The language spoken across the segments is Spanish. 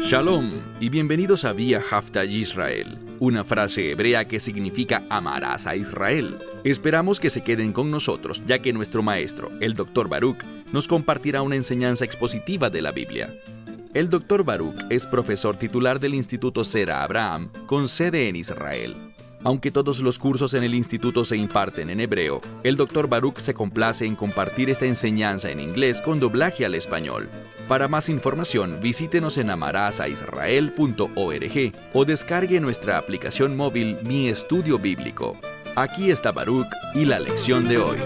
Shalom y bienvenidos a Vía Haftaj Israel, una frase hebrea que significa amarás a Israel. Esperamos que se queden con nosotros, ya que nuestro maestro, el Dr. Baruch, nos compartirá una enseñanza expositiva de la Biblia. El Dr. Baruch es profesor titular del Instituto Zera Abraham, con sede en Israel. Aunque todos los cursos en el instituto se imparten en hebreo, el Dr. Baruch se complace en compartir esta enseñanza en inglés con doblaje al español. Para más información, visítenos en amarasaisrael.org o descargue nuestra aplicación móvil Mi Estudio Bíblico. Aquí está Baruch y la lección de hoy.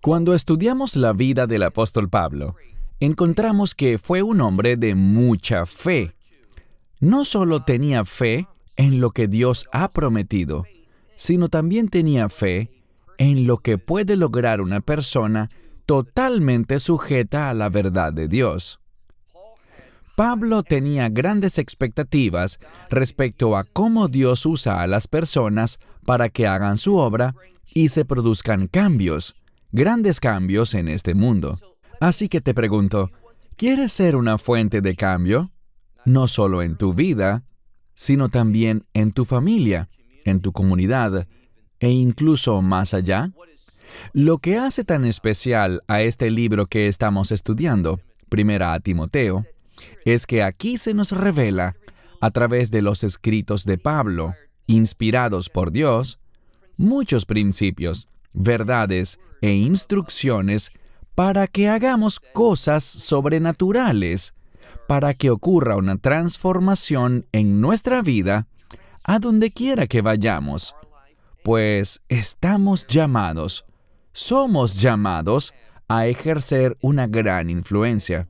Cuando estudiamos la vida del apóstol Pablo, encontramos que fue un hombre de mucha fe. No solo tenía fe en lo que Dios ha prometido, sino también tenía fe en lo que puede lograr una persona totalmente sujeta a la verdad de Dios. Pablo tenía grandes expectativas respecto a cómo Dios usa a las personas para que hagan su obra y se produzcan cambios, grandes cambios en este mundo. Así que te pregunto, ¿quieres ser una fuente de cambio? No solo en tu vida, sino también en tu familia, en tu comunidad e incluso más allá. Lo que hace tan especial a este libro que estamos estudiando, Primera a Timoteo, es que aquí se nos revela, a través de los escritos de Pablo, inspirados por Dios, muchos principios, verdades e instrucciones para que hagamos cosas sobrenaturales, para que ocurra una transformación en nuestra vida a donde quiera que vayamos, pues somos llamados a ejercer una gran influencia.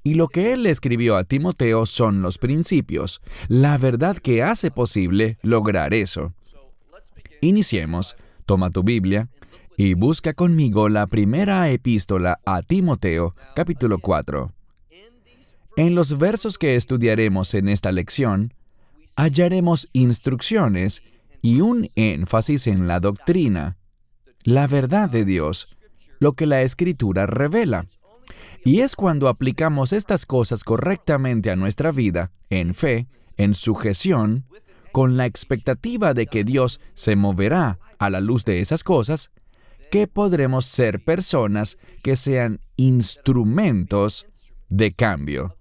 Y lo que él escribió a Timoteo son los principios, la verdad que hace posible lograr eso. Iniciemos, toma tu Biblia y busca conmigo la primera epístola a Timoteo, capítulo 4. En los versos que estudiaremos en esta lección, hallaremos instrucciones y un énfasis en la doctrina, la verdad de Dios, lo que la Escritura revela. Y es cuando aplicamos estas cosas correctamente a nuestra vida, en fe, en sujeción, con la expectativa de que Dios se moverá a la luz de esas cosas, que podremos ser personas que sean instrumentos de cambio.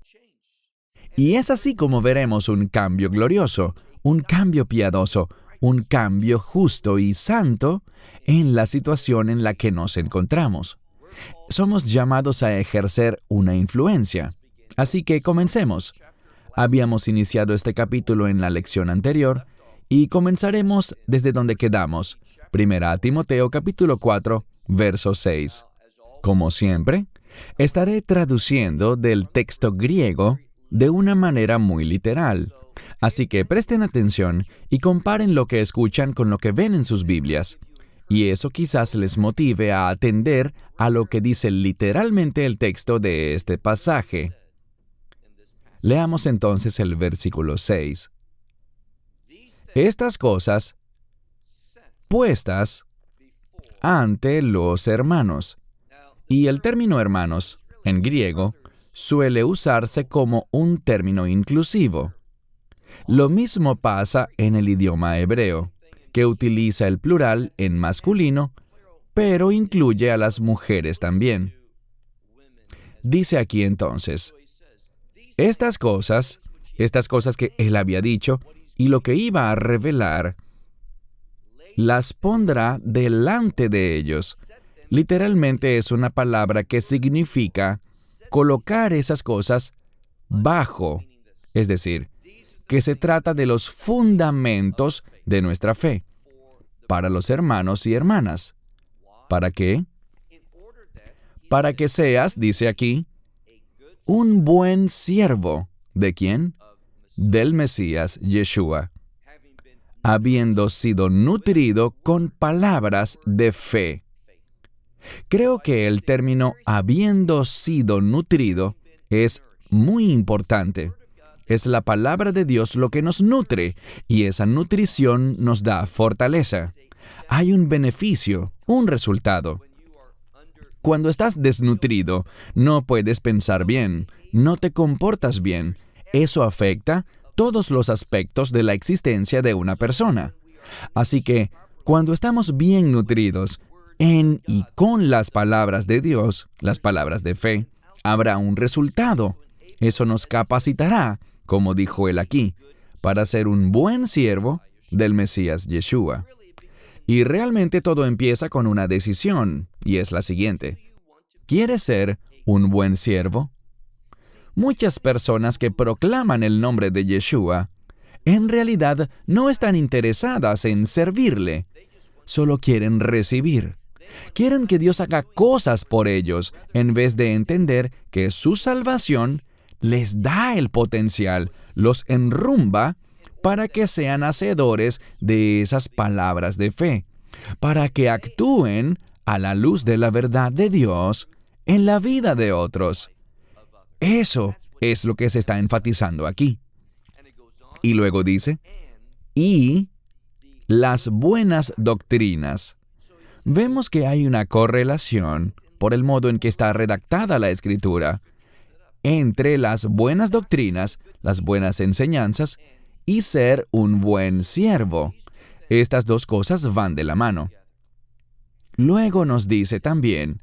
Y es así como veremos un cambio glorioso, un cambio piadoso, un cambio justo y santo en la situación en la que nos encontramos. Somos llamados a ejercer una influencia. Así que comencemos. Habíamos iniciado este capítulo en la lección anterior y comenzaremos desde donde quedamos. Primera a Timoteo capítulo 4, verso 6. Como siempre, estaré traduciendo del texto griego de una manera muy literal. Así que presten atención y comparen lo que escuchan con lo que ven en sus Biblias. Y eso quizás les motive a atender a lo que dice literalmente el texto de este pasaje. Leamos entonces el versículo 6. Estas cosas puestas ante los hermanos. Y el término hermanos, en griego, suele usarse como un término inclusivo. Lo mismo pasa en el idioma hebreo, que utiliza el plural en masculino, pero incluye a las mujeres también. Dice aquí entonces, estas cosas que él había dicho y lo que iba a revelar, las pondrá delante de ellos. Literalmente es una palabra que significa colocar esas cosas bajo, es decir, que se trata de los fundamentos de nuestra fe, para los hermanos y hermanas. ¿Para qué? Para que seas, dice aquí, un buen siervo. ¿De quién? Del Mesías Yeshua, habiendo sido nutrido con palabras de fe. Creo que el término habiendo sido nutrido es muy importante. Es la palabra de Dios lo que nos nutre, y esa nutrición nos da fortaleza. Hay un beneficio, un resultado. Cuando estás desnutrido, no puedes pensar bien, no te comportas bien. Eso afecta todos los aspectos de la existencia de una persona. Así que, cuando estamos bien nutridos en y con las palabras de Dios, las palabras de fe, habrá un resultado. Eso nos capacitará, como dijo él aquí, para ser un buen siervo del Mesías Yeshua. Y realmente todo empieza con una decisión, y es la siguiente. ¿Quieres ser un buen siervo? Muchas personas que proclaman el nombre de Yeshua, en realidad no están interesadas en servirle, solo quieren recibir. Quieren que Dios haga cosas por ellos, en vez de entender que su salvación les da el potencial, los enrumba para que sean hacedores de esas palabras de fe, para que actúen a la luz de la verdad de Dios en la vida de otros. Eso es lo que se está enfatizando aquí. Y luego dice, y las buenas doctrinas. Vemos que hay una correlación, por el modo en que está redactada la Escritura, entre las buenas doctrinas, las buenas enseñanzas, y ser un buen siervo. Estas dos cosas van de la mano. Luego nos dice también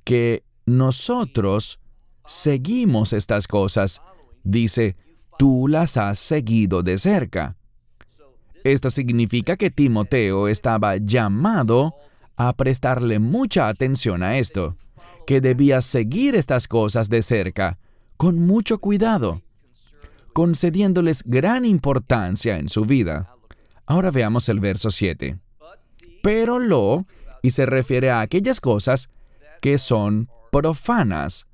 que nosotros seguimos estas cosas. Dice, tú las has seguido de cerca. Esto significa que Timoteo estaba llamado a prestarle mucha atención a esto, que debía seguir estas cosas de cerca, con mucho cuidado, concediéndoles gran importancia en su vida. Ahora veamos el verso 7. Pero y se refiere a aquellas cosas que son profanas,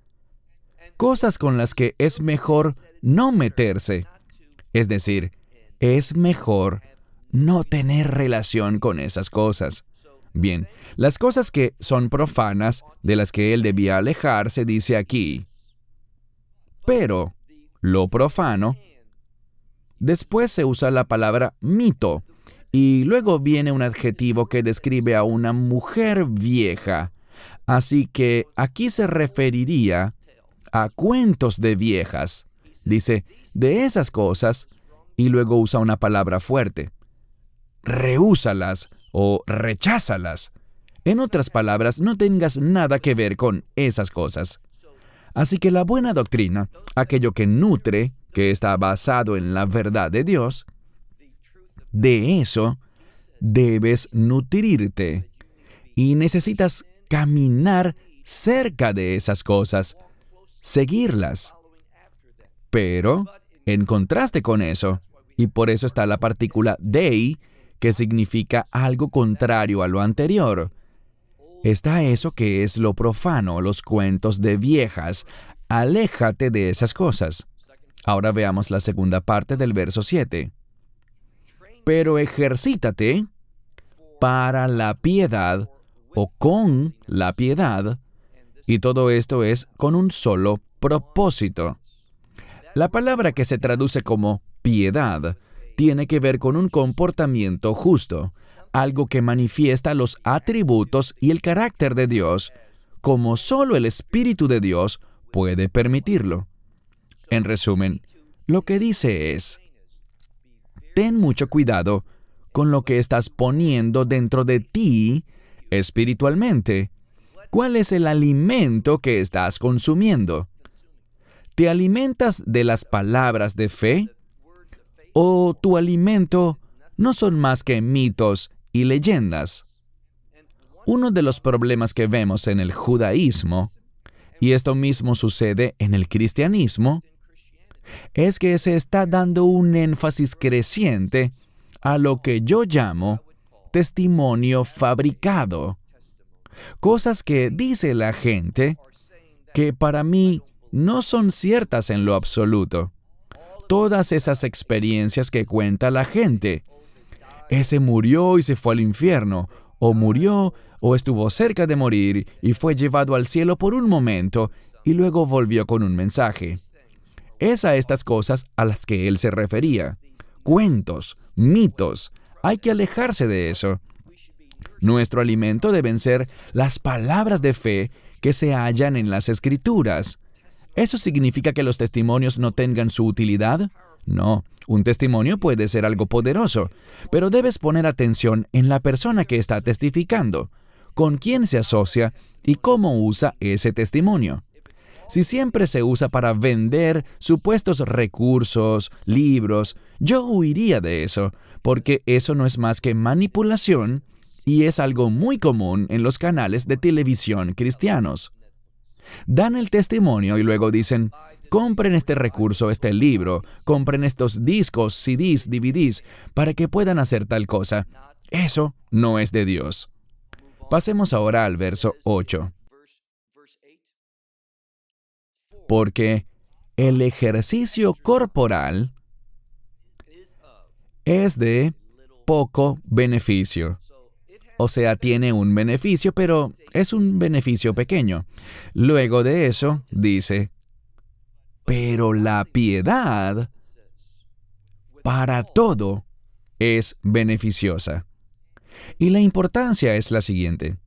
cosas con las que es mejor no meterse. Es decir, es mejor no tener relación con esas cosas. Bien, las cosas que son profanas, de las que él debía alejarse, dice aquí. Pero lo profano, después se usa la palabra mito, y luego viene un adjetivo que describe a una mujer vieja. Así que aquí se referiría a cuentos de viejas. Dice, de esas cosas, y luego usa una palabra fuerte. Rehúsalas o recházalas. En otras palabras, no tengas nada que ver con esas cosas. Así que la buena doctrina, aquello que nutre, que está basado en la verdad de Dios, de eso debes nutrirte. Y necesitas caminar cerca de esas cosas, seguirlas. Pero, en contraste con eso, y por eso está la partícula dei, que significa algo contrario a lo anterior, está eso que es lo profano, los cuentos de viejas. Aléjate de esas cosas. Ahora veamos la segunda parte del verso 7. Pero ejercítate para la piedad o con la piedad, y todo esto es con un solo propósito. La palabra que se traduce como piedad tiene que ver con un comportamiento justo, algo que manifiesta los atributos y el carácter de Dios, como solo el Espíritu de Dios puede permitirlo. En resumen, lo que dice es, ten mucho cuidado con lo que estás poniendo dentro de ti espiritualmente. ¿Cuál es el alimento que estás consumiendo? ¿Te alimentas de las palabras de fe? ¿O tu alimento no son más que mitos y leyendas? Uno de los problemas que vemos en el judaísmo, y esto mismo sucede en el cristianismo, es que se está dando un énfasis creciente a lo que yo llamo testimonio fabricado. Cosas que dice la gente que para mí no son ciertas en lo absoluto. Todas esas experiencias que cuenta la gente. Ese murió y se fue al infierno, o murió o estuvo cerca de morir y fue llevado al cielo por un momento y luego volvió con un mensaje. Es a estas cosas a las que él se refería. Cuentos, mitos. Hay que alejarse de eso. Nuestro alimento deben ser las palabras de fe que se hallan en las Escrituras. ¿Eso significa que los testimonios no tengan su utilidad? No, un testimonio puede ser algo poderoso, pero debes poner atención en la persona que está testificando, con quién se asocia y cómo usa ese testimonio. Si siempre se usa para vender supuestos recursos, libros, yo huiría de eso, porque eso no es más que manipulación y es algo muy común en los canales de televisión cristianos. Dan el testimonio y luego dicen, compren este recurso, este libro, compren estos discos, CDs, DVDs, para que puedan hacer tal cosa. Eso no es de Dios. Pasemos ahora al verso 8. Porque el ejercicio corporal es de poco beneficio. O sea, tiene un beneficio, pero es un beneficio pequeño. Luego de eso, dice, pero la piedad para todo es beneficiosa. Y la importancia es la siguiente.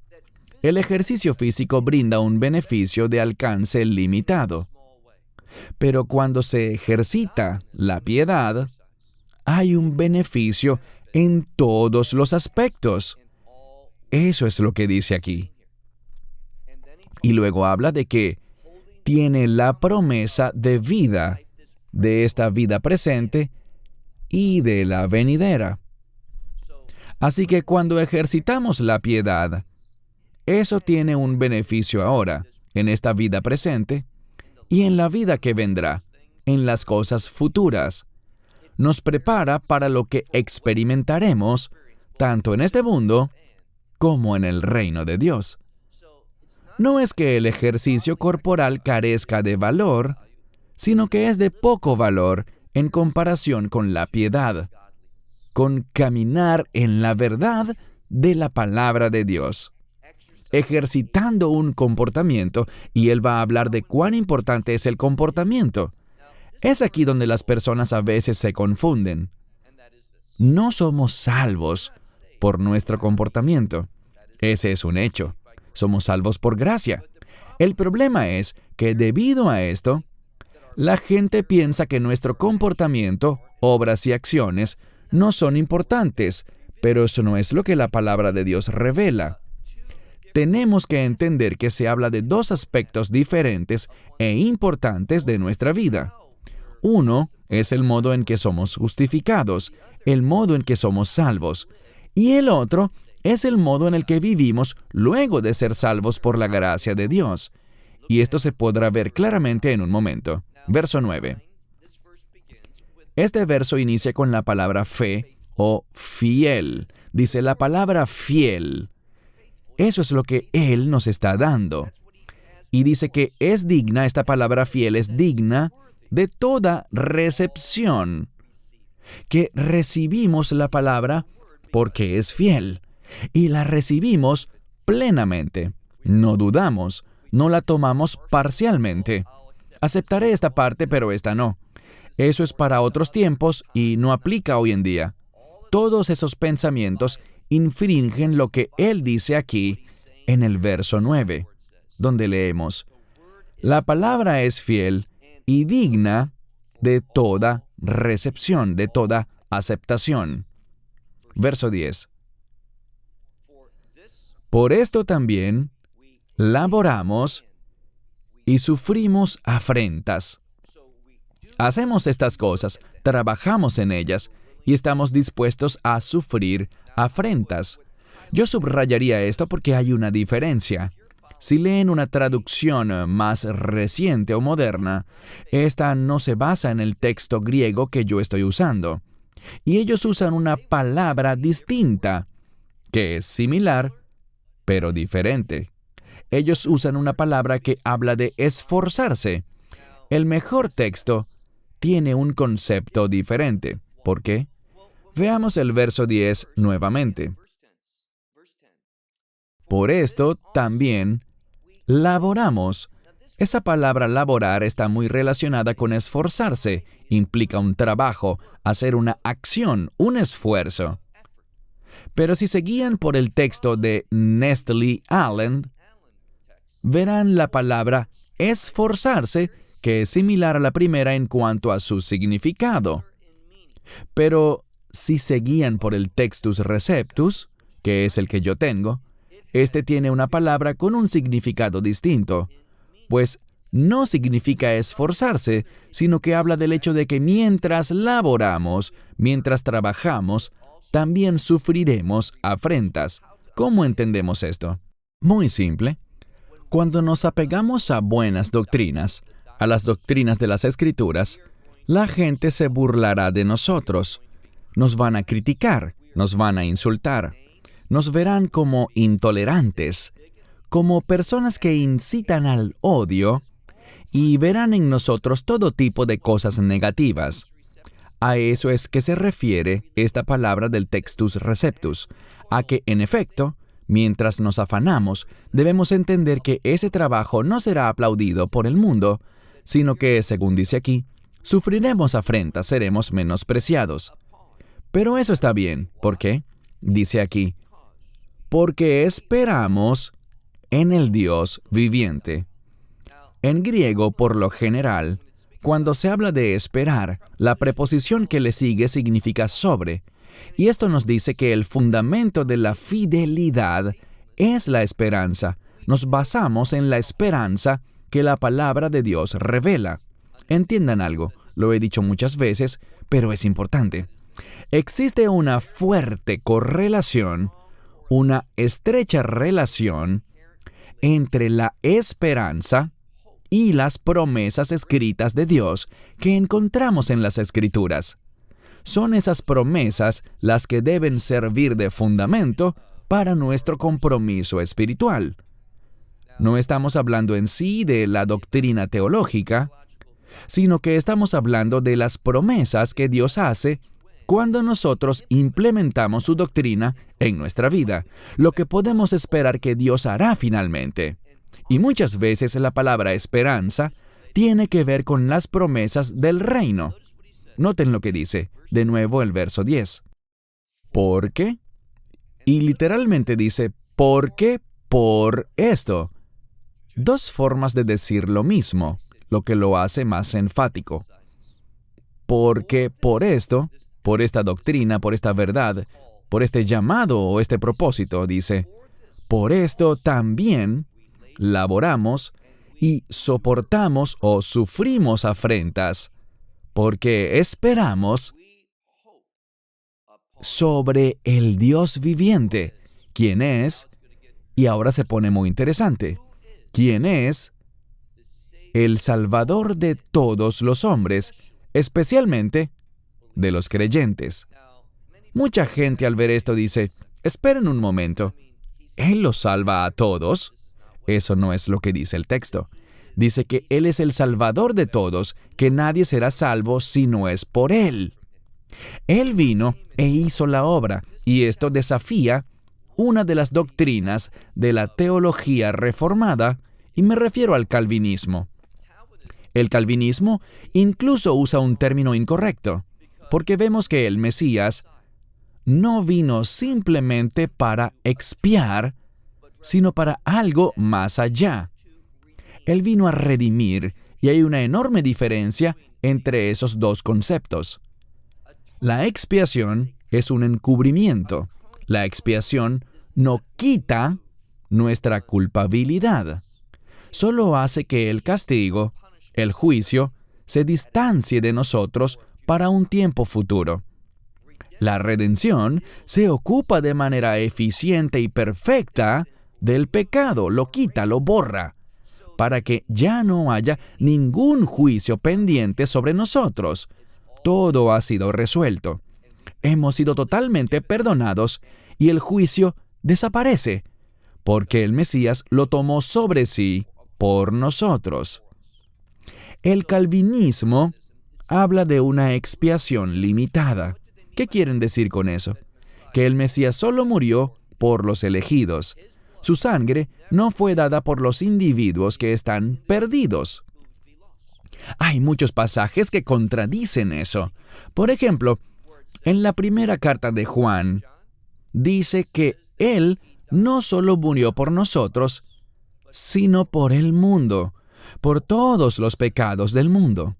El ejercicio físico brinda un beneficio de alcance limitado. Pero cuando se ejercita la piedad, hay un beneficio en todos los aspectos. Eso es lo que dice aquí. Y luego habla de que tiene la promesa de vida, de esta vida presente y de la venidera. Así que cuando ejercitamos la piedad, eso tiene un beneficio ahora, en esta vida presente y en la vida que vendrá, en las cosas futuras. Nos prepara para lo que experimentaremos, tanto en este mundo como en el reino de Dios. No es que el ejercicio corporal carezca de valor, sino que es de poco valor en comparación con la piedad, con caminar en la verdad de la palabra de Dios, ejercitando un comportamiento, y él va a hablar de cuán importante es el comportamiento. Es aquí donde las personas a veces se confunden. No somos salvos por nuestro comportamiento. Ese es un hecho. Somos salvos por gracia. El problema es que debido a esto, la gente piensa que nuestro comportamiento, obras y acciones no son importantes, pero eso no es lo que la palabra de Dios revela. Tenemos que entender que se habla de dos aspectos diferentes e importantes de nuestra vida. Uno es el modo en que somos justificados, el modo en que somos salvos, y el otro es el modo en el que vivimos luego de ser salvos por la gracia de Dios. Y esto se podrá ver claramente en un momento. Verso 9. Este verso inicia con la palabra fe o fiel. Dice la palabra fiel. Eso es lo que Él nos está dando. Y dice que es digna, esta palabra fiel es digna de toda recepción. Que recibimos la palabra porque es fiel. Y la recibimos plenamente. No dudamos, no la tomamos parcialmente. Aceptaré esta parte, pero esta no. Eso es para otros tiempos y no aplica hoy en día. Todos esos pensamientos infringen lo que él dice aquí en el verso 9, donde leemos, la palabra es fiel y digna de toda recepción, de toda aceptación. Verso 10. Por esto también laboramos y sufrimos afrentas. Hacemos estas cosas, trabajamos en ellas y estamos dispuestos a sufrir afrentas. Yo subrayaría esto porque hay una diferencia. Si leen una traducción más reciente o moderna, esta no se basa en el texto griego que yo estoy usando. Y ellos usan una palabra distinta, que es similar, pero diferente. Ellos usan una palabra que habla de esforzarse. El mejor texto tiene un concepto diferente. ¿Por qué? Veamos el verso 10 nuevamente. Por esto también laboramos. Esa palabra laborar está muy relacionada con esforzarse. Implica un trabajo, hacer una acción, un esfuerzo. Pero si se guían por el texto de Nestle Allen, verán la palabra esforzarse, que es similar a la primera en cuanto a su significado. Pero si se guían por el Textus Receptus, que es el que yo tengo, este tiene una palabra con un significado distinto, pues no significa esforzarse, sino que habla del hecho de que mientras laboramos, mientras trabajamos, también sufriremos afrentas. ¿Cómo entendemos esto? Muy simple. Cuando nos apegamos a buenas doctrinas, a las doctrinas de las Escrituras, la gente se burlará de nosotros. Nos van a criticar, nos van a insultar, nos verán como intolerantes, como personas que incitan al odio, y verán en nosotros todo tipo de cosas negativas. A eso es que se refiere esta palabra del Textus Receptus, a que, en efecto, mientras nos afanamos, debemos entender que ese trabajo no será aplaudido por el mundo, sino que, según dice aquí, sufriremos afrentas, seremos menospreciados. Pero eso está bien. ¿Por qué? Dice aquí, porque esperamos en el Dios viviente. En griego, por lo general, cuando se habla de esperar, la preposición que le sigue significa sobre, y esto nos dice que el fundamento de la fidelidad es la esperanza. Nos basamos en la esperanza que la palabra de Dios revela. Entiendan algo, lo he dicho muchas veces, pero es importante. Existe una fuerte correlación, una estrecha relación entre la esperanza y las promesas escritas de Dios que encontramos en las Escrituras. Son esas promesas las que deben servir de fundamento para nuestro compromiso espiritual. No estamos hablando en sí de la doctrina teológica, sino que estamos hablando de las promesas que Dios hace cuando nosotros implementamos su doctrina en nuestra vida, lo que podemos esperar que Dios hará finalmente. Y muchas veces la palabra esperanza tiene que ver con las promesas del reino. Noten lo que dice, de nuevo el verso 10. ¿Por qué? Y literalmente dice, porque por esto. Dos formas de decir lo mismo, lo que lo hace más enfático. Porque por esto, por esta doctrina, por esta verdad, por este llamado o este propósito, dice, por esto también laboramos y soportamos o sufrimos afrentas, porque esperamos sobre el Dios viviente, quien es, y ahora se pone muy interesante, quien es el Salvador de todos los hombres, especialmente de los creyentes. Mucha gente al ver esto dice, esperen un momento, ¿Él los salva a todos? Eso no es lo que dice el texto. Dice que Él es el Salvador de todos, que nadie será salvo si no es por Él. Él vino e hizo la obra, y esto desafía una de las doctrinas de la teología reformada, y me refiero al calvinismo. El calvinismo incluso usa un término incorrecto, porque vemos que el Mesías no vino simplemente para expiar, sino para algo más allá. Él vino a redimir, y hay una enorme diferencia entre esos dos conceptos. La expiación es un encubrimiento. La expiación no quita nuestra culpabilidad. Solo hace que el castigo, el juicio, se distancie de nosotros para un tiempo futuro. La redención se ocupa de manera eficiente y perfecta del pecado, lo quita, lo borra, para que ya no haya ningún juicio pendiente sobre nosotros. Todo ha sido resuelto. Hemos sido totalmente perdonados y el juicio desaparece, porque el Mesías lo tomó sobre sí por nosotros. El calvinismo habla de una expiación limitada. ¿Qué quieren decir con eso? Que el Mesías solo murió por los elegidos. Su sangre no fue dada por los individuos que están perdidos. Hay muchos pasajes que contradicen eso. Por ejemplo, en la primera carta de Juan, dice que Él no solo murió por nosotros, sino por el mundo, por todos los pecados del mundo.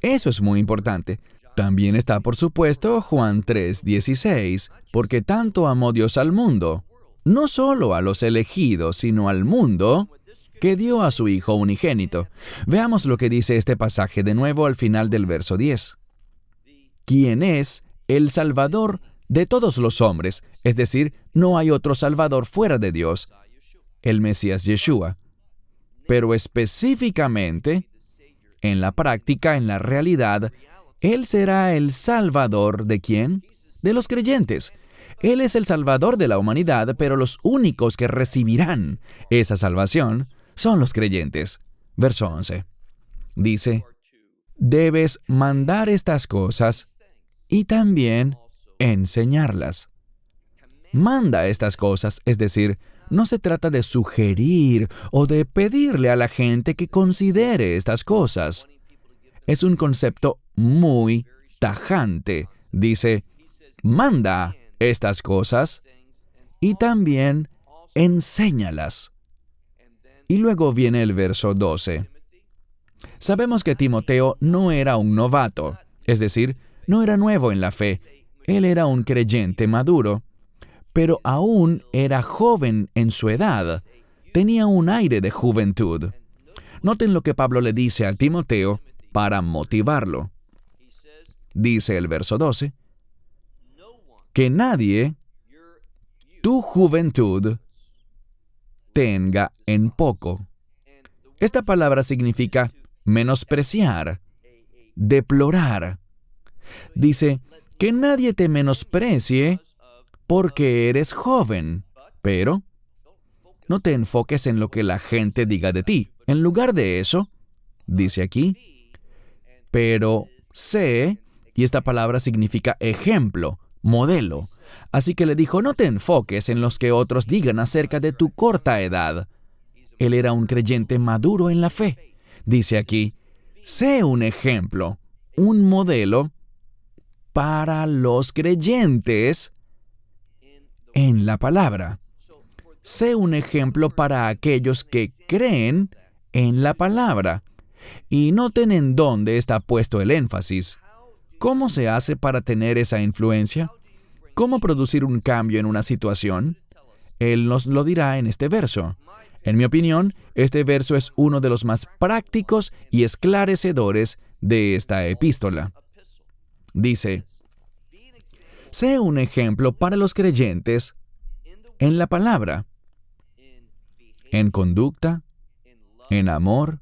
Eso es muy importante. También está, por supuesto, Juan 3:16, porque tanto amó Dios al mundo, no solo a los elegidos, sino al mundo, que dio a su Hijo unigénito. Veamos lo que dice este pasaje de nuevo al final del verso 10. Quien es el Salvador de todos los hombres, es decir, no hay otro Salvador fuera de Dios, el Mesías Yeshua. Pero específicamente, en la práctica, en la realidad, Él será el Salvador ¿de quién? De los creyentes. Él es el Salvador de la humanidad, pero los únicos que recibirán esa salvación son los creyentes. Verso 11. Dice, debes mandar estas cosas y también enseñarlas. Manda estas cosas, es decir, no se trata de sugerir o de pedirle a la gente que considere estas cosas. Es un concepto muy tajante. Dice, manda estas cosas y también enséñalas. Y luego viene el verso 12. Sabemos que Timoteo no era un novato, es decir, no era nuevo en la fe. Él era un creyente maduro, pero aún era joven en su edad. Tenía un aire de juventud. Noten lo que Pablo le dice a Timoteo para motivarlo. Dice el verso 12, que nadie tu juventud tenga en poco. Esta palabra significa menospreciar, deplorar. Dice, que nadie te menosprecie porque eres joven, pero no te enfoques en lo que la gente diga de ti. En lugar de eso, dice aquí, pero sé, y esta palabra significa ejemplo, modelo. Así que le dijo, no te enfoques en los que otros digan acerca de tu corta edad. Él era un creyente maduro en la fe. Dice aquí, sé un ejemplo, un modelo para los creyentes en la palabra. Sé un ejemplo para aquellos que creen en la palabra. Y noten en dónde está puesto el énfasis. ¿Cómo se hace para tener esa influencia? ¿Cómo producir un cambio en una situación? Él nos lo dirá en este verso. En mi opinión, este verso es uno de los más prácticos y esclarecedores de esta epístola. Dice, sé un ejemplo para los creyentes en la palabra, en conducta, en amor.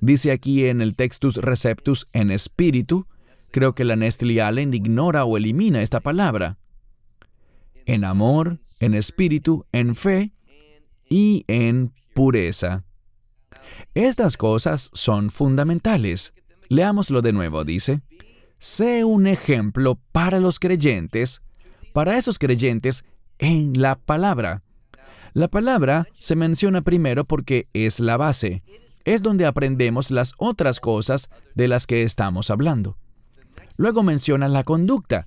Dice aquí en el Textus Receptus en espíritu. Creo que la Nestle Allen ignora o elimina esta palabra. En amor, en espíritu, en fe y en pureza. Estas cosas son fundamentales. Leámoslo de nuevo, dice. Sé un ejemplo para los creyentes, para esos creyentes en la palabra. La palabra se menciona primero porque es la base. Es donde aprendemos las otras cosas de las que estamos hablando. Luego menciona la conducta.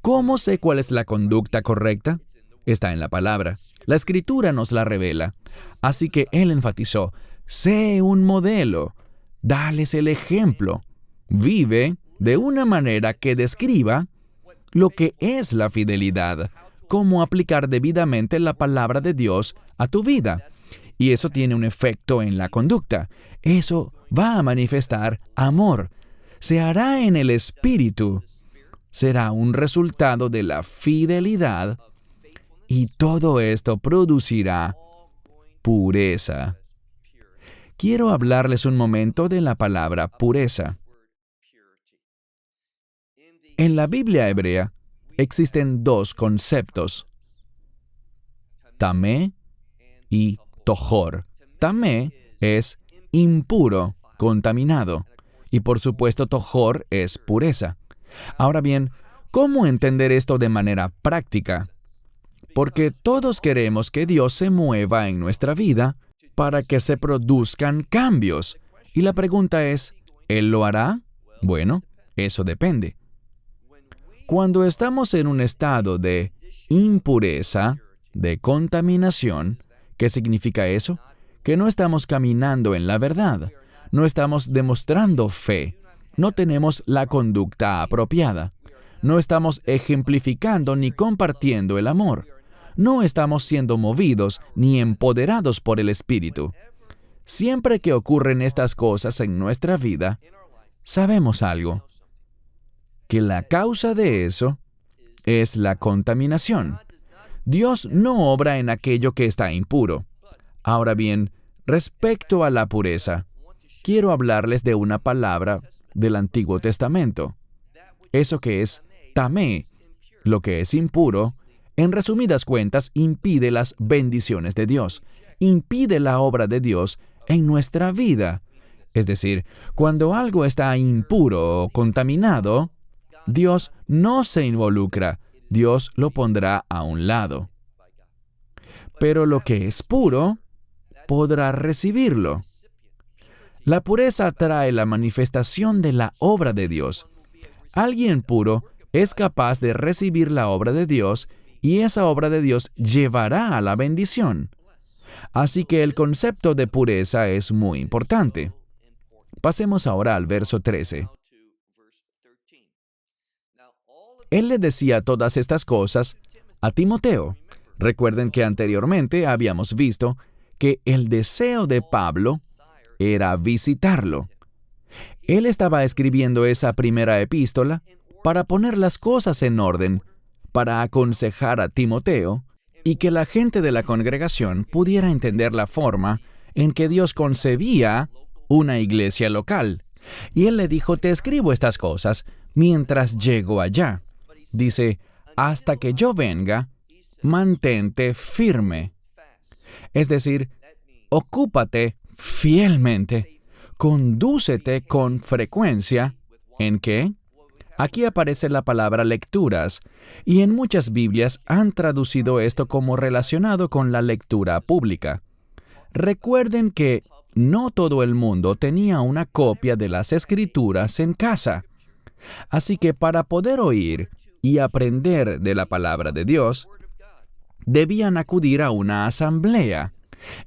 ¿Cómo sé cuál es la conducta correcta? Está en la palabra. La Escritura nos la revela. Así que él enfatizó, sé un modelo, dales el ejemplo. Vive de una manera que describa lo que es la fidelidad, cómo aplicar debidamente la palabra de Dios a tu vida. Y eso tiene un efecto en la conducta. Eso va a manifestar amor. Se hará en el espíritu. Será un resultado de la fidelidad. Y todo esto producirá pureza. Quiero hablarles un momento de la palabra pureza. En la Biblia hebrea existen dos conceptos, tamé y tojor. Tamé es impuro, contaminado, y por supuesto tojor es pureza. Ahora bien, ¿cómo entender esto de manera práctica? Porque todos queremos que Dios se mueva en nuestra vida para que se produzcan cambios. Y la pregunta es, ¿Él lo hará? Bueno, eso depende. Cuando estamos en un estado de impureza, de contaminación. ¿Qué significa eso? Que no estamos caminando en la verdad, no estamos demostrando fe, no tenemos la conducta apropiada, no estamos ejemplificando ni compartiendo el amor, no estamos siendo movidos ni empoderados por el Espíritu. Siempre que ocurren estas cosas en nuestra vida, sabemos algo, que la causa de eso es la contaminación. Dios no obra en aquello que está impuro. Ahora bien, respecto a la pureza, quiero hablarles de una palabra del Antiguo Testamento. Eso que es tamé, lo que es impuro, en resumidas cuentas, impide las bendiciones de Dios, impide la obra de Dios en nuestra vida. Es decir, cuando algo está impuro o contaminado, Dios no se involucra, Dios lo pondrá a un lado. Pero lo que es puro, podrá recibirlo. La pureza trae la manifestación de la obra de Dios. Alguien puro es capaz de recibir la obra de Dios y esa obra de Dios llevará a la bendición. Así que el concepto de pureza es muy importante. Pasemos ahora al verso 13. Él le decía todas estas cosas a Timoteo. Recuerden que anteriormente habíamos visto que el deseo de Pablo era visitarlo. Él estaba escribiendo esa primera epístola para poner las cosas en orden, para aconsejar a Timoteo y que la gente de la congregación pudiera entender la forma en que Dios concebía una iglesia local. Y él le dijo, te escribo estas cosas mientras llego allá. Dice, hasta que yo venga, mantente firme. Es decir, ocúpate fielmente, condúcete con frecuencia. ¿En qué? Aquí aparece la palabra lecturas, y en muchas Biblias han traducido esto como relacionado con la lectura pública. Recuerden que no todo el mundo tenía una copia de las Escrituras en casa. Así que para poder oír y aprender de la palabra de Dios, debían acudir a una asamblea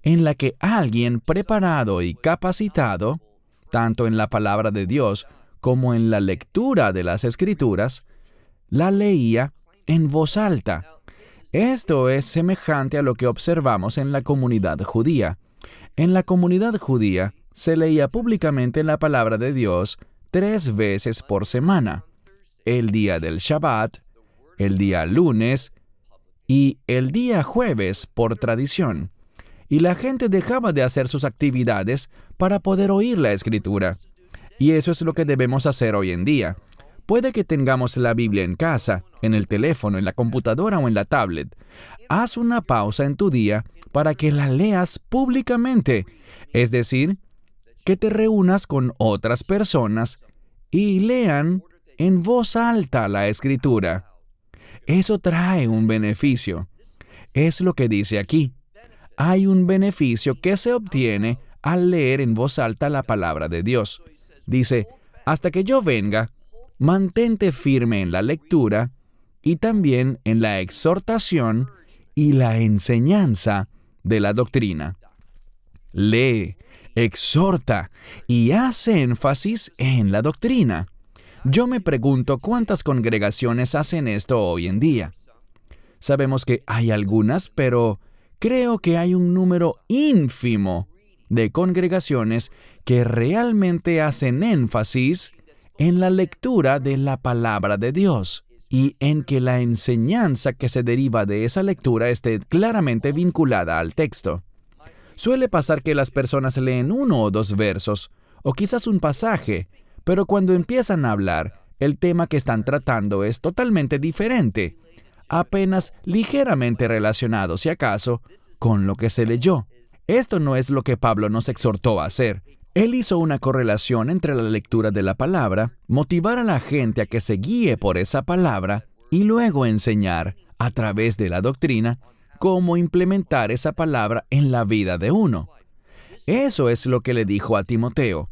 en la que alguien preparado y capacitado, tanto en la palabra de Dios como en la lectura de las Escrituras, la leía en voz alta. Esto es semejante a lo que observamos en la comunidad judía. En la comunidad judía se leía públicamente la palabra de Dios 3 veces por semana: el día del Shabbat, el día lunes y el día jueves por tradición. Y la gente dejaba de hacer sus actividades para poder oír la Escritura. Y eso es lo que debemos hacer hoy en día. Puede que tengamos la Biblia en casa, en el teléfono, en la computadora o en la tablet. Haz una pausa en tu día para que la leas públicamente. Es decir, que te reúnas con otras personas y lean en voz alta la Escritura. Eso trae un beneficio. Es lo que dice aquí. Hay un beneficio que se obtiene al leer en voz alta la palabra de Dios. Dice, hasta que yo venga, mantente firme en la lectura y también en la exhortación y la enseñanza de la doctrina. Lee, exhorta y hace énfasis en la doctrina. Yo me pregunto cuántas congregaciones hacen esto hoy en día. Sabemos que hay algunas, pero creo que hay un número ínfimo de congregaciones que realmente hacen énfasis en la lectura de la palabra de Dios y en que la enseñanza que se deriva de esa lectura esté claramente vinculada al texto. Suele pasar que las personas leen 1 o 2 versos, o quizás un pasaje, pero cuando empiezan a hablar, el tema que están tratando es totalmente diferente, apenas ligeramente relacionado, si acaso, con lo que se leyó. Esto no es lo que Pablo nos exhortó a hacer. Él hizo una correlación entre la lectura de la palabra, motivar a la gente a que se guíe por esa palabra y luego enseñar, a través de la doctrina, cómo implementar esa palabra en la vida de uno. Eso es lo que le dijo a Timoteo.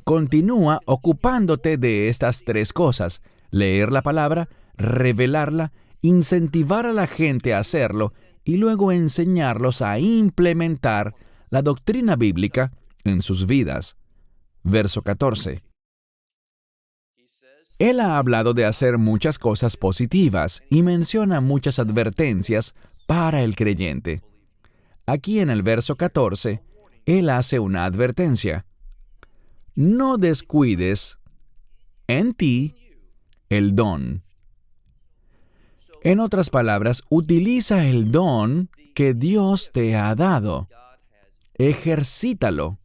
Continúa ocupándote de estas 3 cosas: leer la palabra, revelarla incentivar a la gente a hacerlo y luego enseñarlos a implementar la doctrina bíblica en sus vidas. Verso 14. Él ha hablado de hacer muchas cosas positivas y menciona muchas advertencias para el creyente. Aquí en el verso 14, Él hace una advertencia. No descuides en ti el don. En otras palabras, utiliza el don que Dios te ha dado. Ejercítalo.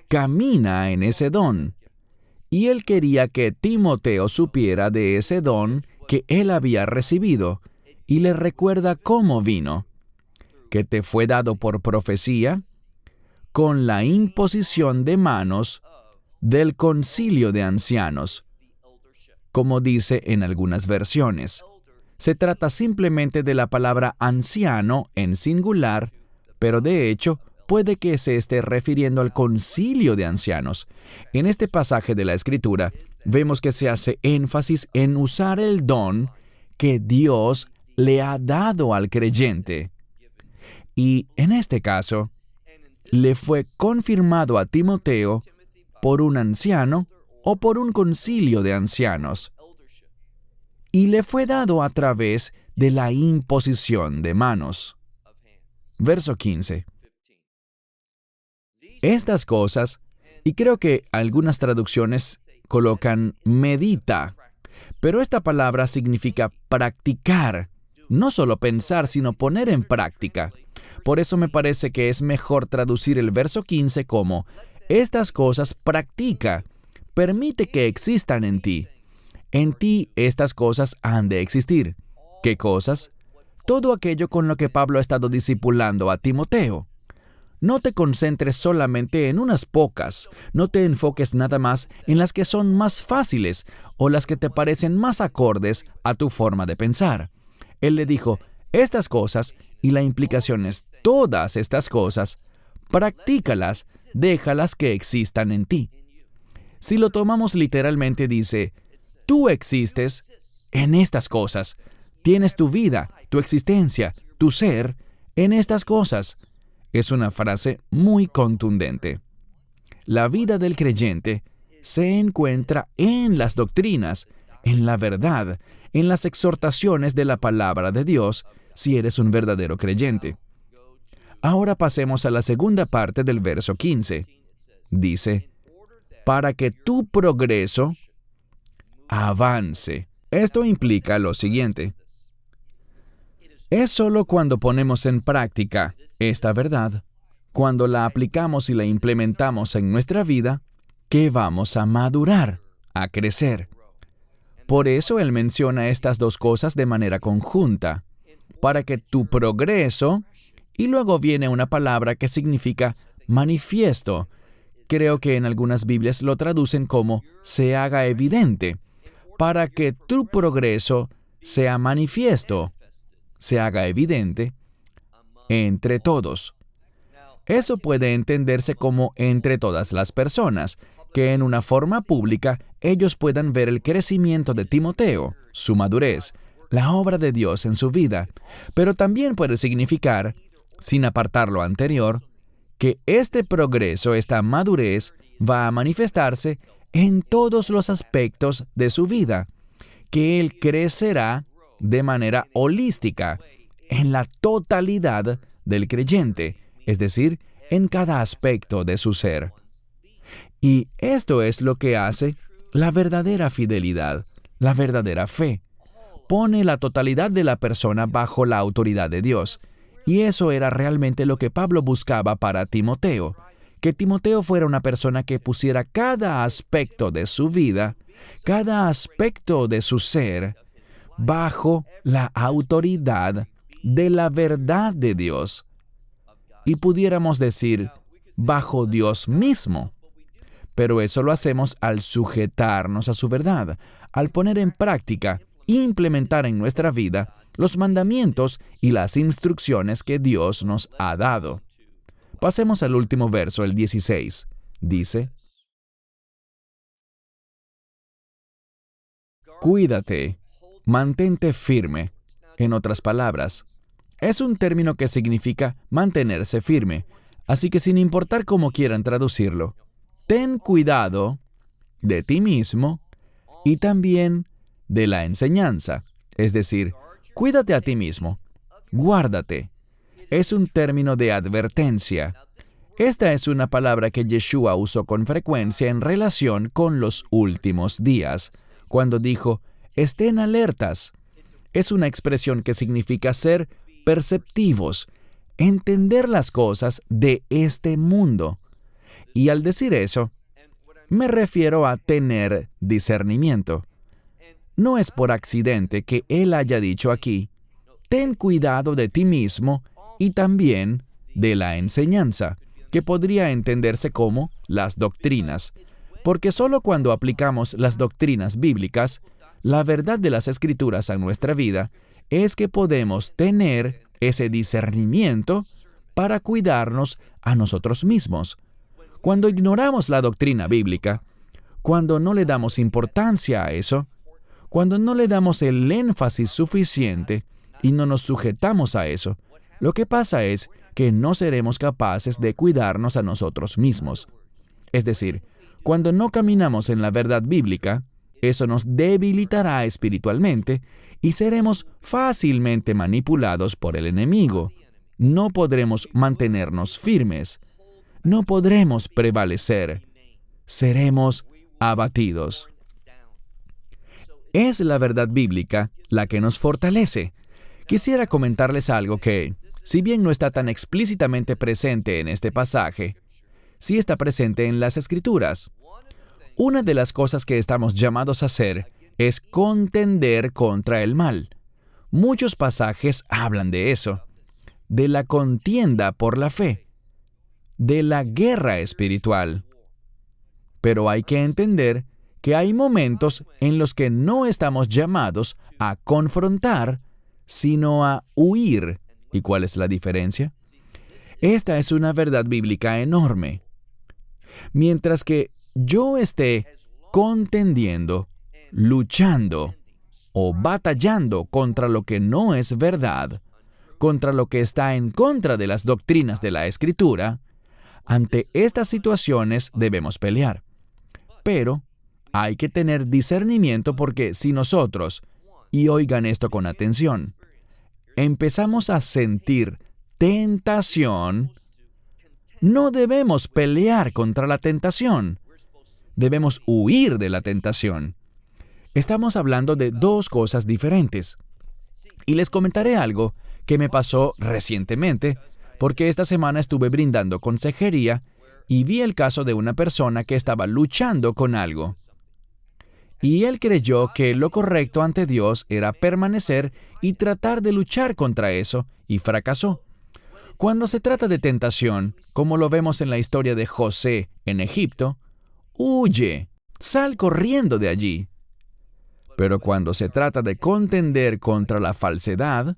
Camina en ese don. Y él quería que Timoteo supiera de ese don que él había recibido, y le recuerda cómo vino, que te fue dado por profecía, con la imposición de manos del concilio de ancianos, como dice en algunas versiones. Se trata simplemente de la palabra anciano en singular, pero de hecho, puede que se esté refiriendo al concilio de ancianos. En este pasaje de la Escritura, vemos que se hace énfasis en usar el don que Dios le ha dado al creyente. Y en este caso, le fue confirmado a Timoteo por un anciano o por un concilio de ancianos. Y le fue dado a través de la imposición de manos. Verso 15. Estas cosas, y creo que algunas traducciones colocan medita, pero esta palabra significa practicar, no solo pensar, sino poner en práctica. Por eso me parece que es mejor traducir el verso 15 como, estas cosas practica, permite que existan en ti. En ti estas cosas han de existir. ¿Qué cosas? Todo aquello con lo que Pablo ha estado discipulando a Timoteo. No te concentres solamente en unas pocas, no te enfoques nada más en las que son más fáciles o las que te parecen más acordes a tu forma de pensar. Él le dijo, estas cosas, y la implicación es todas estas cosas, practícalas, déjalas que existan en ti. Si lo tomamos literalmente dice, tú existes en estas cosas, tienes tu vida, tu existencia, tu ser en estas cosas. Es una frase muy contundente. La vida del creyente se encuentra en las doctrinas, en la verdad, en las exhortaciones de la palabra de Dios, si eres un verdadero creyente. Ahora pasemos a la segunda parte del verso 15. Dice, para que tu progreso avance. Esto implica lo siguiente. Es solo cuando ponemos en práctica esta verdad, cuando la aplicamos y la implementamos en nuestra vida, que vamos a madurar, a crecer. Por eso él menciona estas dos cosas de manera conjunta, para que tu progreso, y luego viene una palabra que significa manifiesto. Creo que en algunas Biblias lo traducen como se haga evidente, para que tu progreso sea manifiesto, se haga evidente entre todos. Eso puede entenderse como entre todas las personas, que en una forma pública ellos puedan ver el crecimiento de Timoteo, su madurez, la obra de Dios en su vida, pero también puede significar, sin apartar lo anterior, que este progreso, esta madurez, va a manifestarse en todos los aspectos de su vida, que él crecerá de manera holística, en la totalidad del creyente, es decir, en cada aspecto de su ser. Y esto es lo que hace la verdadera fidelidad, la verdadera fe. Pone la totalidad de la persona bajo la autoridad de Dios. Y eso era realmente lo que Pablo buscaba para Timoteo, que Timoteo fuera una persona que pusiera cada aspecto de su vida, cada aspecto de su ser, bajo la autoridad de la verdad de Dios. Y pudiéramos decir, bajo Dios mismo. Pero eso lo hacemos al sujetarnos a su verdad, al poner en práctica e implementar en nuestra vida los mandamientos y las instrucciones que Dios nos ha dado. Pasemos al último verso, el 16. Dice, cuídate, mantente firme. En otras palabras, es un término que significa mantenerse firme, así que sin importar cómo quieran traducirlo, ten cuidado de ti mismo y también de la enseñanza. Es decir, cuídate a ti mismo, guárdate. Es un término de advertencia. Esta es una palabra que Yeshua usó con frecuencia en relación con los últimos días, cuando dijo, estén alertas. Es una expresión que significa ser perceptivos, entender las cosas de este mundo. Y al decir eso, me refiero a tener discernimiento. No es por accidente que Él haya dicho aquí, ten cuidado de ti mismo y también de la enseñanza, que podría entenderse como las doctrinas, porque solo cuando aplicamos las doctrinas bíblicas, la verdad de las Escrituras a nuestra vida, es que podemos tener ese discernimiento para cuidarnos a nosotros mismos. Cuando ignoramos la doctrina bíblica, cuando no le damos importancia a eso, cuando no le damos el énfasis suficiente y no nos sujetamos a eso, lo que pasa es que no seremos capaces de cuidarnos a nosotros mismos. Es decir, cuando no caminamos en la verdad bíblica, eso nos debilitará espiritualmente y seremos fácilmente manipulados por el enemigo. No podremos mantenernos firmes. No podremos prevalecer. Seremos abatidos. Es la verdad bíblica la que nos fortalece. Quisiera comentarles algo que, si bien no está tan explícitamente presente en este pasaje, sí está presente en las Escrituras. Una de las cosas que estamos llamados a hacer es contender contra el mal. Muchos pasajes hablan de eso, de la contienda por la fe, de la guerra espiritual. Pero hay que entender que hay momentos en los que no estamos llamados a confrontar, sino a huir. ¿Y cuál es la diferencia? Esta es una verdad bíblica enorme. Mientras que yo esté contendiendo, luchando o batallando contra lo que no es verdad, contra lo que está en contra de las doctrinas de la Escritura, ante estas situaciones debemos pelear. Pero hay que tener discernimiento porque si nosotros, y oigan esto con atención, empezamos a sentir tentación, no debemos pelear contra la tentación. Debemos huir de la tentación. Estamos hablando de dos cosas diferentes. Y les comentaré algo que me pasó recientemente, porque esta semana estuve brindando consejería y vi el caso de una persona que estaba luchando con algo. Y él creyó que lo correcto ante Dios era permanecer y tratar de luchar contra eso, y fracasó. Cuando se trata de tentación, como lo vemos en la historia de José en Egipto, huye, sal corriendo de allí. Pero cuando se trata de contender contra la falsedad,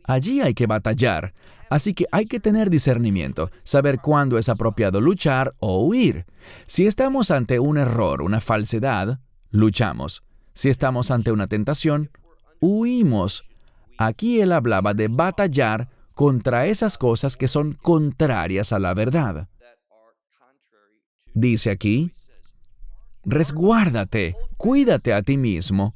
allí hay que batallar, así que hay que tener discernimiento, saber cuándo es apropiado luchar o huir. Si estamos ante un error, una falsedad, luchamos. Si estamos ante una tentación, huimos. Aquí él hablaba de batallar contra esas cosas que son contrarias a la verdad. Dice aquí, resguárdate, cuídate a ti mismo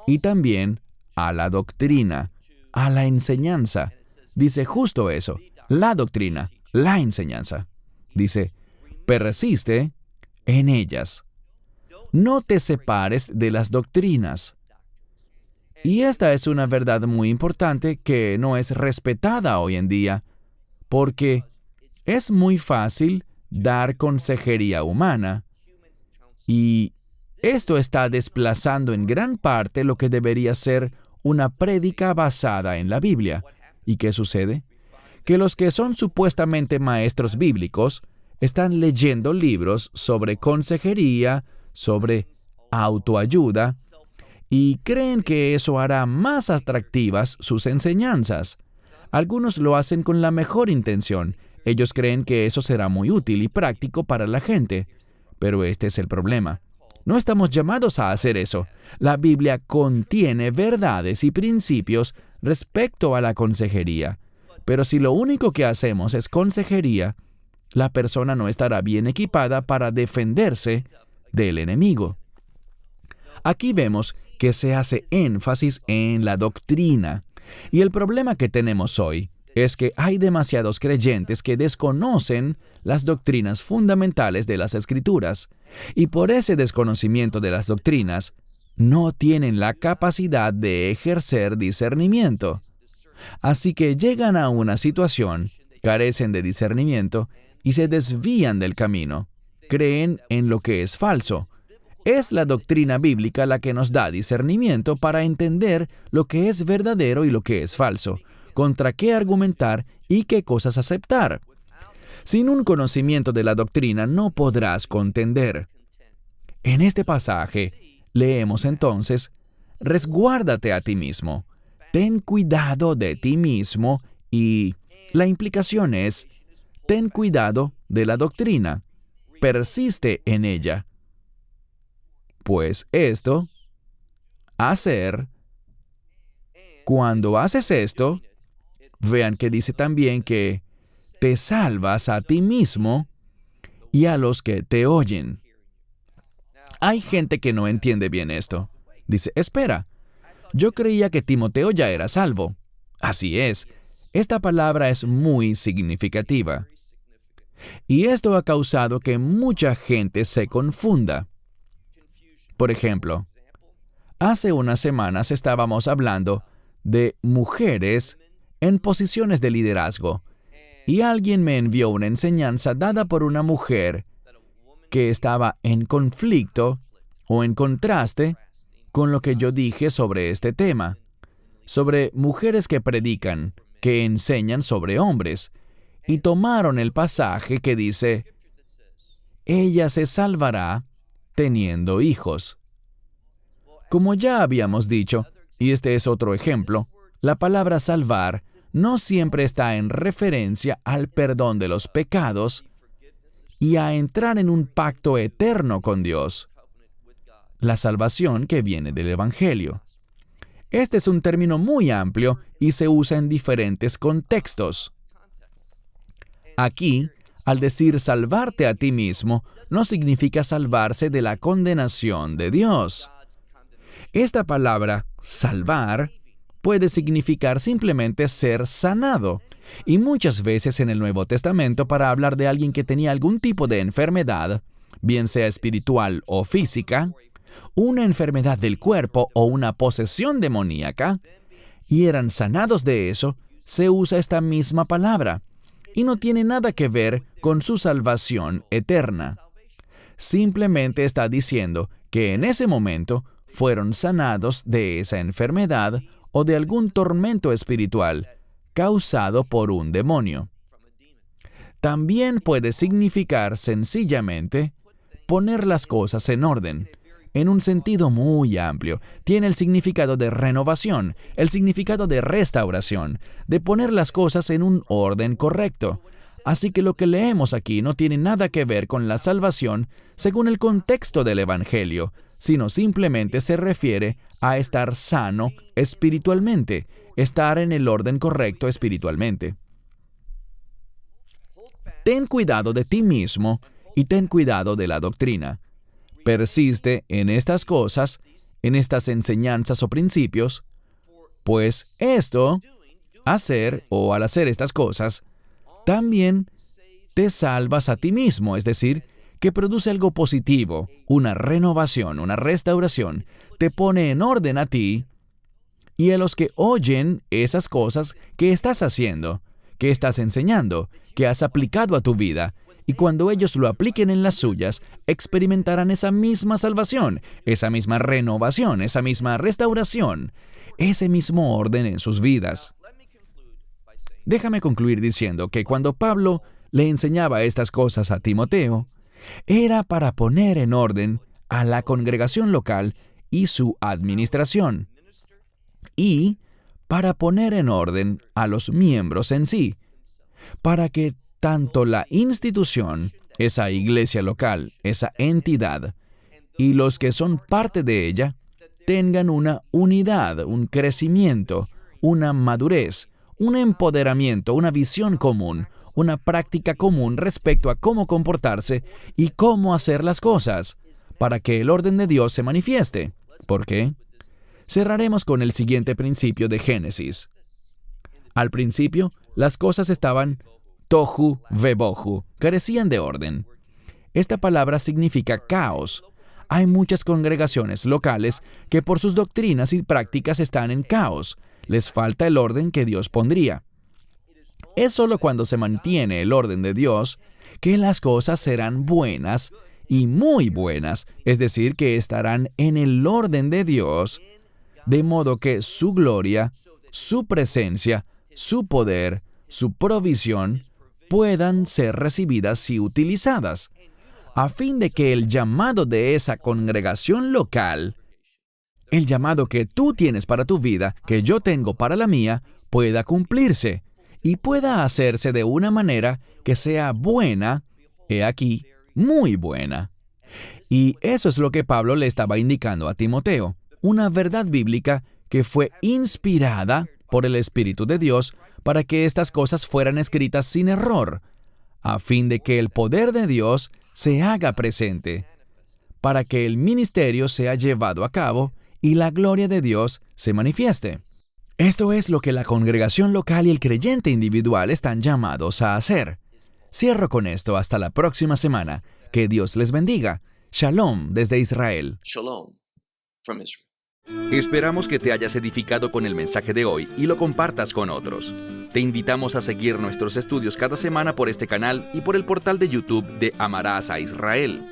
y también a la doctrina, a la enseñanza. Dice justo eso, la doctrina, la enseñanza. Dice, persiste en ellas. No te separes de las doctrinas. Y esta es una verdad muy importante que no es respetada hoy en día, porque es muy fácil dar consejería humana, y esto está desplazando en gran parte lo que debería ser una prédica basada en la Biblia. ¿Y qué sucede? Que los que son supuestamente maestros bíblicos están leyendo libros sobre consejería, sobre autoayuda, y creen que eso hará más atractivas sus enseñanzas. Algunos lo hacen con la mejor intención. Ellos creen que eso será muy útil y práctico para la gente. Pero este es el problema. No estamos llamados a hacer eso. La Biblia contiene verdades y principios respecto a la consejería. Pero si lo único que hacemos es consejería, la persona no estará bien equipada para defenderse del enemigo. Aquí vemos que se hace énfasis en la doctrina. Y el problema que tenemos hoy es que hay demasiados creyentes que desconocen las doctrinas fundamentales de las Escrituras. Y por ese desconocimiento de las doctrinas, no tienen la capacidad de ejercer discernimiento. Así que llegan a una situación, carecen de discernimiento y se desvían del camino. Creen en lo que es falso. Es la doctrina bíblica la que nos da discernimiento para entender lo que es verdadero y lo que es falso, contra qué argumentar y qué cosas aceptar. Sin un conocimiento de la doctrina no podrás contender. En este pasaje, leemos entonces, resguárdate a ti mismo, ten cuidado de ti mismo y la implicación es, ten cuidado de la doctrina, persiste en ella. Pues esto, cuando haces esto, vean que dice también que te salvas a ti mismo y a los que te oyen. Hay gente que no entiende bien esto. Dice, espera, yo creía que Timoteo ya era salvo. Así es, esta palabra es muy significativa. Y esto ha causado que mucha gente se confunda. Por ejemplo, hace unas semanas estábamos hablando de mujeres en posiciones de liderazgo y alguien me envió una enseñanza dada por una mujer que estaba en conflicto o en contraste con lo que yo dije sobre este tema, sobre mujeres que predican, que enseñan sobre hombres, y tomaron el pasaje que dice, ella se salvará teniendo hijos. Como ya habíamos dicho, y este es otro ejemplo, la palabra salvar no siempre está en referencia al perdón de los pecados y a entrar en un pacto eterno con Dios. La salvación que viene del Evangelio. Este es un término muy amplio y se usa en diferentes contextos. Aquí, al decir salvarte a ti mismo, no significa salvarse de la condenación de Dios. Esta palabra, salvar, puede significar simplemente ser sanado. Y muchas veces en el Nuevo Testamento, para hablar de alguien que tenía algún tipo de enfermedad, bien sea espiritual o física, una enfermedad del cuerpo o una posesión demoníaca, y eran sanados de eso, se usa esta misma palabra, y no tiene nada que ver con su salvación eterna. Simplemente está diciendo que en ese momento fueron sanados de esa enfermedad o de algún tormento espiritual causado por un demonio. También puede significar sencillamente poner las cosas en orden, en un sentido muy amplio. Tiene el significado de renovación, el significado de restauración, de poner las cosas en un orden correcto. Así que lo que leemos aquí no tiene nada que ver con la salvación según el contexto del Evangelio, sino simplemente se refiere a estar sano espiritualmente, estar en el orden correcto espiritualmente. Ten cuidado de ti mismo y ten cuidado de la doctrina. Persiste en estas cosas, en estas enseñanzas o principios, pues esto, al hacer estas cosas, también te salvas a ti mismo, es decir, que produce algo positivo, una renovación, una restauración, te pone en orden a ti y a los que oyen esas cosas que estás haciendo, que estás enseñando, que has aplicado a tu vida, y cuando ellos lo apliquen en las suyas, experimentarán esa misma salvación, esa misma renovación, esa misma restauración, ese mismo orden en sus vidas. Déjame concluir diciendo que cuando Pablo le enseñaba estas cosas a Timoteo, era para poner en orden a la congregación local y su administración, y para poner en orden a los miembros en sí, para que tanto la institución, esa iglesia local, esa entidad, y los que son parte de ella, tengan una unidad, un crecimiento, una madurez, un empoderamiento, una visión común, una práctica común respecto a cómo comportarse y cómo hacer las cosas, para que el orden de Dios se manifieste. ¿Por qué? Cerraremos con el siguiente principio de Génesis. Al principio, las cosas estaban tohu vebohu, carecían de orden. Esta palabra significa caos. Hay muchas congregaciones locales que por sus doctrinas y prácticas están en caos. Les falta el orden que Dios pondría. Es solo cuando se mantiene el orden de Dios que las cosas serán buenas y muy buenas, es decir, que estarán en el orden de Dios, de modo que su gloria, su presencia, su poder, su provisión puedan ser recibidas y utilizadas, a fin de que el llamado de esa congregación local, el llamado que tú tienes para tu vida, que yo tengo para la mía, pueda cumplirse y pueda hacerse de una manera que sea buena, he aquí, muy buena. Y eso es lo que Pablo le estaba indicando a Timoteo, una verdad bíblica que fue inspirada por el Espíritu de Dios para que estas cosas fueran escritas sin error, a fin de que el poder de Dios se haga presente, para que el ministerio sea llevado a cabo y la gloria de Dios se manifieste. Esto es lo que la congregación local y el creyente individual están llamados a hacer. Cierro con esto hasta la próxima semana. Que Dios les bendiga. Shalom desde Israel. Shalom from Israel. Esperamos que te hayas edificado con el mensaje de hoy y lo compartas con otros. Te invitamos a seguir nuestros estudios cada semana por este canal y por el portal de YouTube de Amarás a Israel.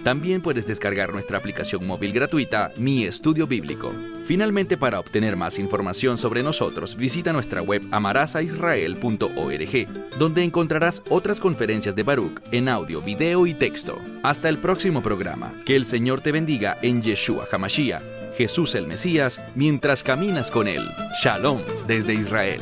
También puedes descargar nuestra aplicación móvil gratuita, Mi Estudio Bíblico. Finalmente, para obtener más información sobre nosotros, visita nuestra web amarasaisrael.org, donde encontrarás otras conferencias de Baruch en audio, video y texto. Hasta el próximo programa. Que el Señor te bendiga en Yeshua HaMashiach, Jesús el Mesías, mientras caminas con Él. Shalom desde Israel.